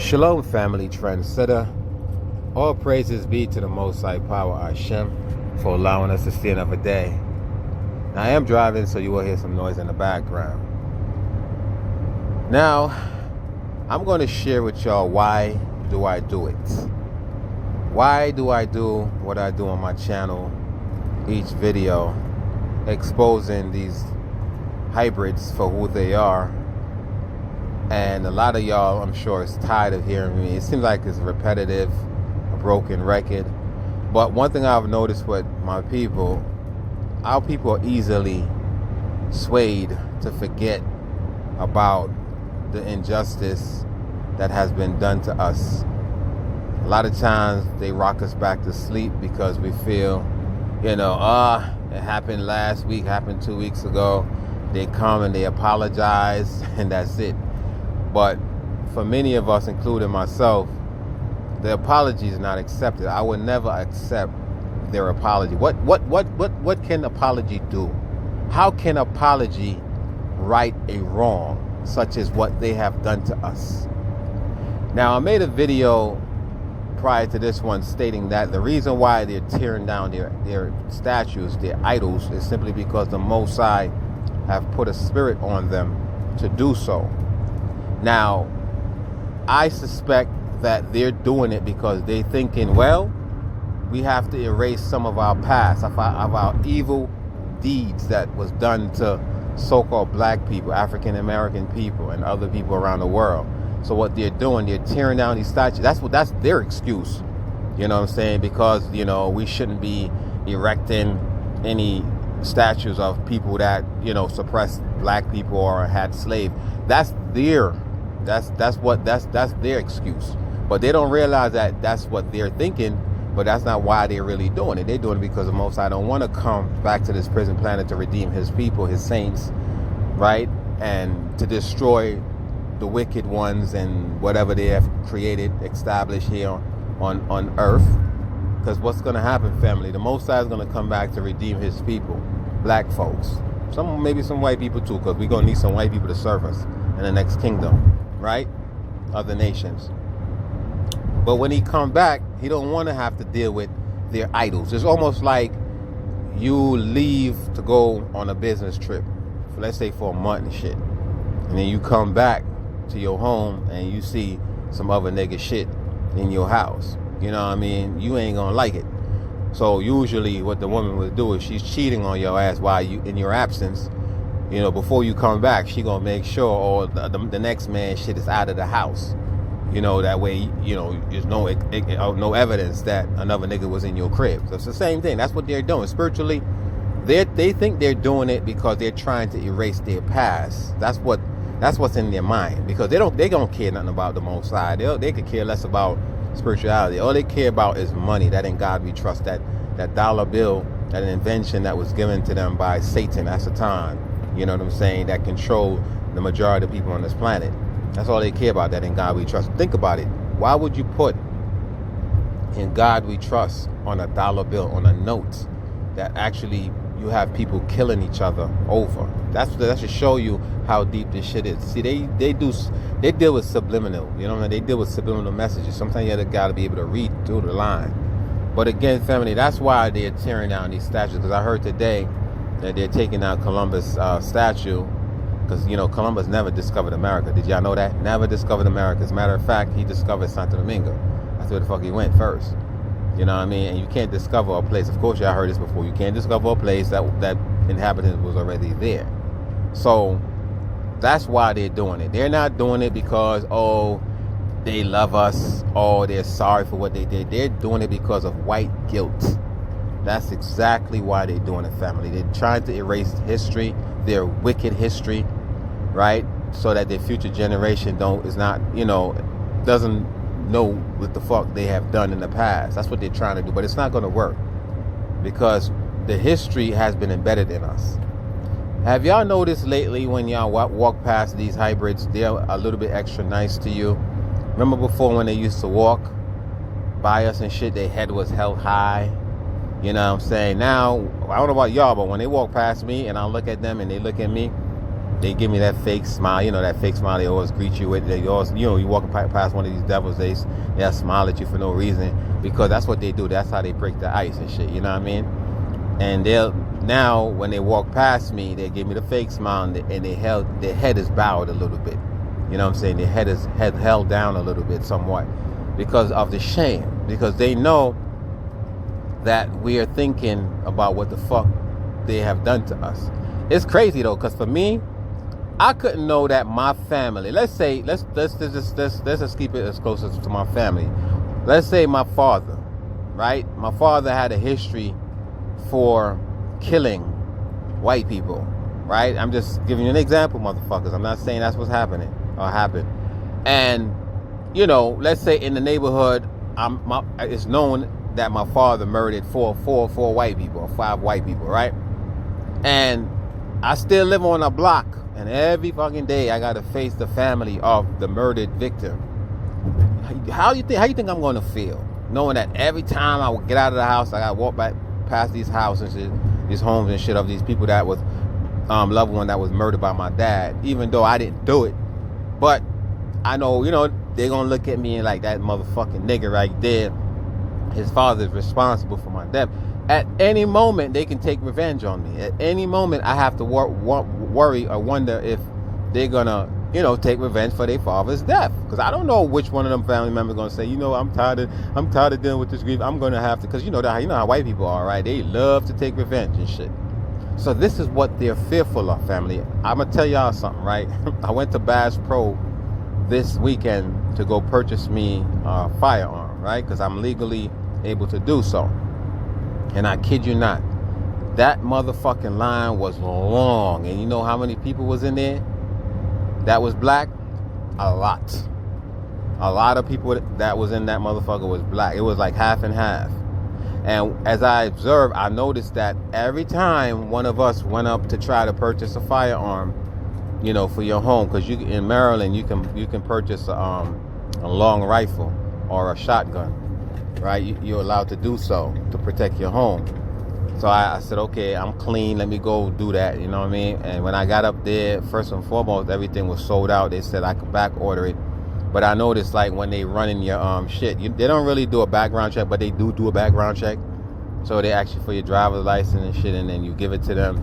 Shalom, family trendsetter. All praises be to the Most High Power Hashem for allowing us to see another day. Now, I am driving, so you will hear some noise in the background. Now, I'm going to share with y'all why do I do it. Why do I do what I do on my channel, each video, exposing these hybrids for who they are. And a lot of y'all, I'm sure, is tired of hearing me. It seems like it's repetitive, a broken record. But one thing I've noticed with my people, our people are easily swayed to forget about the injustice that has been done to us. A lot of times they rock us back to sleep because we feel, it happened last week, happened 2 weeks ago. They come and they apologize and that's it. But for many of us, including myself, the apology is not accepted. I would never accept their apology. What can apology do? How can apology right a wrong, such as what they have done to us? Now, I made a video prior to this one stating that the reason why they're tearing down their statues, their idols, is simply because the Most High have put a spirit on them to do so. Now, I suspect that they're doing it because they're thinking, well, we have to erase some of our past, of our evil deeds that was done to so-called black people, African American people, and other people around the world. So what they're doing, they're tearing down these statues. That's their excuse. You know what I'm saying? Because, we shouldn't be erecting any statues of people that, suppressed black people or had slaves. That's their excuse. But they don't realize that that's what they're thinking, but that's not why they're really doing it. They're doing it because the Most High don't want to come back to this prison planet to redeem his people, his saints, right? And to destroy the wicked ones and whatever they have created, established here on earth. Because what's going to happen, family? The Most High is going to come back to redeem his people, black folks. Maybe some white people too, because we're going to need some white people to serve us in the next kingdom, right? Other nations. But when he come back, he don't want to have to deal with their idols. It's almost like you leave to go on a business trip, let's say for a month and shit. And then you come back to your home and you see some other nigga shit in your house. You know what I mean? You ain't gonna like it. So usually what the woman would do is she's cheating on your ass while you in your absence. Before you come back, she gonna make sure the next man shit is out of the house. That way, there's no evidence that another nigga was in your crib. So it's the same thing. That's what they're doing. Spiritually, they think they're doing it because they're trying to erase their past. That's what's in their mind, because they don't care nothing about the Most High. They could care less about spirituality. All they care about is money. That in God we trust. That dollar bill, that invention that was given to them by Satan at the time. You know what I'm saying? That control the majority of people on this planet. That's all they care about. That in God we trust. Think about it. Why would you put in God we trust on a dollar bill, on a note, that actually you have people killing each other over? That should show you how deep this shit is. See, they deal with subliminal. They deal with subliminal messages. Sometimes you gotta be able to read through the line. But again, family, that's why they're tearing down these statues. Because I heard today that they're taking down Columbus statue. Because Columbus never discovered America. Did y'all know that? Never discovered America. As a matter of fact, he discovered Santo Domingo. That's where the fuck he went first. You know what I mean? And you can't discover a place. Of course, y'all heard this before. You can't discover a place that inhabitant was already there. So that's why they're doing it. They're not doing it because, they love us, they're sorry for what they did. They're doing it because of white guilt. That's exactly why they're doing it, family. They're trying to erase history, their wicked history, right? So that their future generation doesn't know what the fuck they have done in the past. That's what they're trying to do, but it's not going to work because the history has been embedded in us. Have y'all noticed lately when y'all walk past these hybrids, they're a little bit extra nice to you? Remember before when they used to walk by us and shit, their head was held high? You know what I'm saying? Now, I don't know about y'all, but when they walk past me and I look at them and they look at me, They give me that fake smile, that fake smile they always greet you with. They always, you walking past one of these devils, they'll smile at you for no reason, because that's what they do. That's how they break the ice and shit, you know what I mean? And now when they walk past me, they give me the fake smile, and their head is bowed a little bit. You know what I'm saying? Their head is held down a little bit somewhat because of the shame, because they know that we are thinking about what the fuck they have done to us. It's crazy though, because for me, I couldn't know that my family, let's just keep it as close as to my family. Let's say my father, right? My father had a history for killing white people, right? I'm just giving you an example, motherfuckers. I'm not saying that's what's happening or happened. And, let's say in the neighborhood, it's known that my father murdered four white people or 5 white people, right? And I still live on a block, and every fucking day I gotta face the family of the murdered victim. How you think I'm gonna feel, knowing that every time I get out of the house, I gotta walk back past these houses and shit, these homes and shit of these people that was loved one that was murdered by my dad, even though I didn't do it. But I know, they're gonna look at me and like, that motherfucking nigga right there, his father is responsible for my death. At any moment, they can take revenge on me. At any moment, I have to worry or wonder if they're gonna, take revenge for their father's death. Because I don't know which one of them family members gonna say, I'm tired of dealing with this grief. I'm gonna have to, because you know how white people are, right? They love to take revenge and shit. So this is what they're fearful of, family. I'm gonna tell y'all something, right? I went to Bass Pro this weekend to go purchase me a firearm, right? Because I'm legally able to do so. And I kid you not, that motherfucking line was long. And you know how many people was in there that was black? A lot. A lot of people that was in that motherfucker was black. It was like half and half. And as I observed, I noticed that every time one of us went up to try to purchase a firearm, for your home, because in Maryland you can purchase a long rifle or a shotgun. Right, you're allowed to do so to protect your home. So I said, okay, I'm clean. Let me go do that. You know what I mean? And when I got up there, first and foremost, everything was sold out. They said I could back order it, but I noticed like when they running your shit, they don't really do a background check, but they do a background check. So they ask you for your driver's license and shit, and then you give it to them,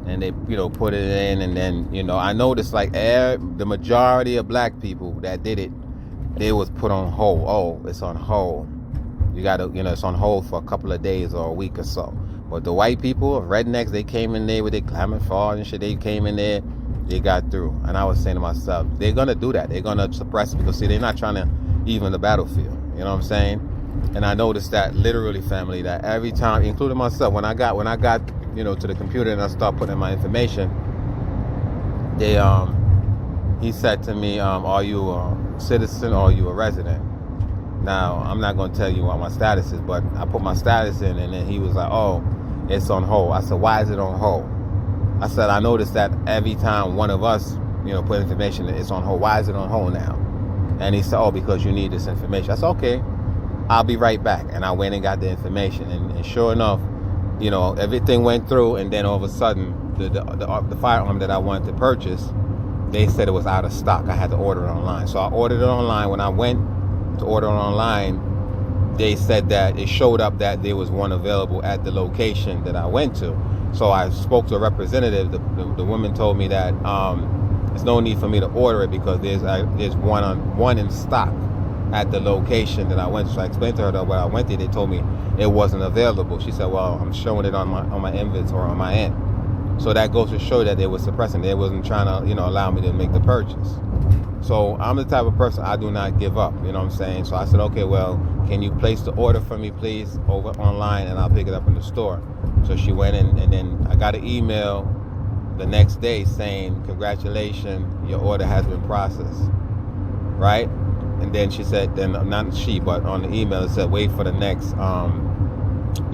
and they put it in, and then I noticed like the majority of black people that did it, they was put on hold. Oh, it's on hold. You gotta, it's on hold for a couple of days or a week or so. But the white people, rednecks, they came in there with their climate fall and shit. They came in there, they got through. And I was saying to myself, they're gonna do that. They're gonna suppress it because see, they're not trying to even the battlefield. You know what I'm saying? And I noticed that literally, family, that every time, including myself, when I got, to the computer and I started putting in my information, he said to me, are you a citizen or are you a resident? Now, I'm not going to tell you what my status is, but I put my status in, and then he was like, oh, it's on hold. I said, why is it on hold? I said, I noticed that every time one of us, put information, it's on hold. Why is it on hold now? And he said, oh, because you need this information. I said, okay, I'll be right back. And I went and got the information. And sure enough, everything went through, and then all of a sudden, the firearm that I wanted to purchase, they said it was out of stock. I had to order it online. So I ordered it online. When I went to order it online, they said that it showed up that there was one available at the location that I went to. So I spoke to a representative. The woman told me that there's no need for me to order it because there's one in stock at the location that I went to. So I explained to her that when I went there, they told me it wasn't available. She said, well, I'm showing it on my inventory on my end. So that goes to show that they were suppressing. They wasn't trying to, allow me to make the purchase. So I'm the type of person, I do not give up, you know what I'm saying? So I said, okay, well, can you place the order for me, please, over online, and I'll pick it up in the store. So she went in, and then I got an email the next day saying, congratulations, your order has been processed, right? And then she said, not she, but on the email, it said, wait for the next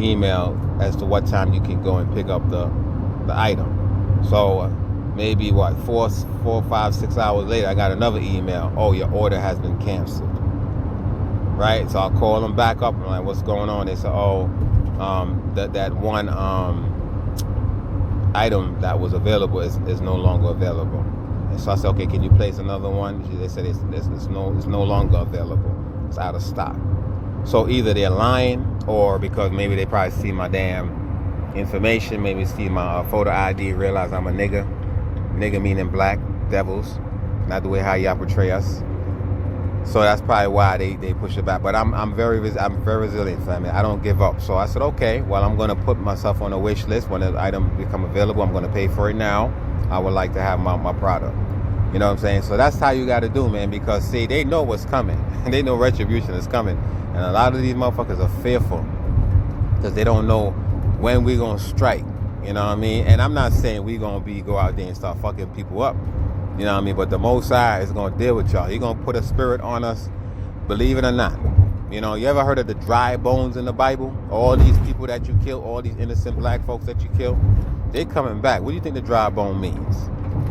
email as to what time you can go and pick up the item. So maybe 4, 5, 6 hours later, I got another email. Oh, your order has been canceled. Right? So I'll call them back up. I'm like, what's going on? They said, oh, that one item that was available is no longer available. And so I said, okay, can you place another one? They said it's no longer available. It's out of stock. So either they're lying, or because maybe they probably see my damn information, maybe see my photo ID, realize I'm a nigga. Nigga meaning black devils, not the way how y'all portray us. So that's probably why they push it back. But I'm very resilient, family. I don't give up. So I said, okay, well, I'm going to put myself on a wish list. When the item become available, I'm going to pay for it now. I would like to have my product. You know what I'm saying? So that's how you got to do, man. Because see, they know what's coming. They know retribution is coming. And a lot of these motherfuckers are fearful because they don't know when we're going to strike. You know what I mean? And I'm not saying we're going to go out there and start fucking people up. You know what I mean? But the Most High is going to deal with y'all. He's going to put a spirit on us, believe it or not. You know, you ever heard of the dry bones in the Bible? All these people that you kill, all these innocent black folks that you kill, they coming back. What do you think the dry bone means?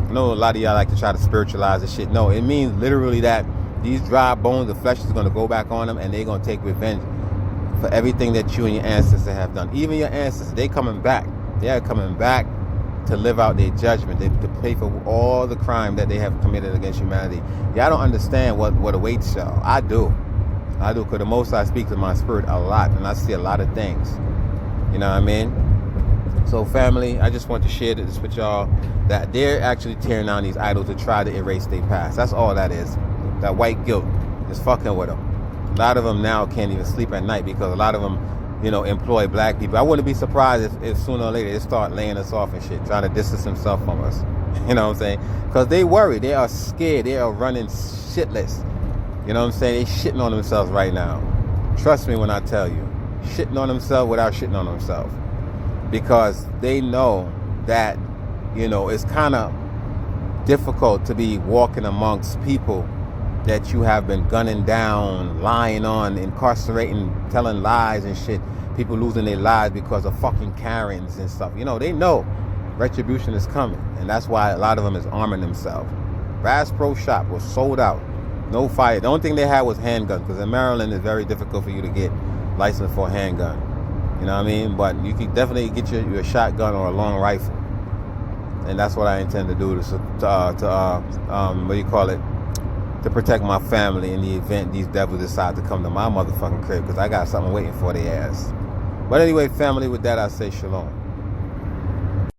I know a lot of y'all like to try to spiritualize this shit. No, it means literally that these dry bones, the flesh is going to go back on them, and they're going to take revenge for everything that you and your ancestors have done. Even your ancestors, they coming back. They are coming back to live out their judgment, to pay for all the crime that they have committed against humanity. Y'all don't understand what awaits y'all. I do, because the Most High speaks to my spirit a lot, and I see a lot of things. You know what I mean? So family, I just want to share this with y'all, that they're actually tearing down these idols to try to erase their past. That's all that is. That white guilt is fucking with them. A lot of them now can't even sleep at night because a lot of them, you know, employ black people. I wouldn't be surprised if sooner or later they start laying us off and shit, trying to distance themselves from us. You know what I'm saying? Because they worry. They are scared. They are running shitless. You know what I'm saying? They shitting on themselves right now. Trust me when I tell you. Shitting on themselves without shitting on themselves. Because they know that, you know, it's kind of difficult to be walking amongst people that you have been gunning down, lying on, incarcerating, telling lies and shit. People losing their lives because of fucking Karens and stuff. You know, they know retribution is coming. And that's why a lot of them is arming themselves. Bass Pro Shop was sold out. No fire. The only thing they had was handguns. Because in Maryland, it's very difficult for you to get license for a handgun. You know what I mean? But you can definitely get your shotgun or a long rifle. And that's what I intend to do to protect my family in the event these devils decide to come to my motherfucking crib, because I got something waiting for their ass. But anyway, family, with that I say shalom.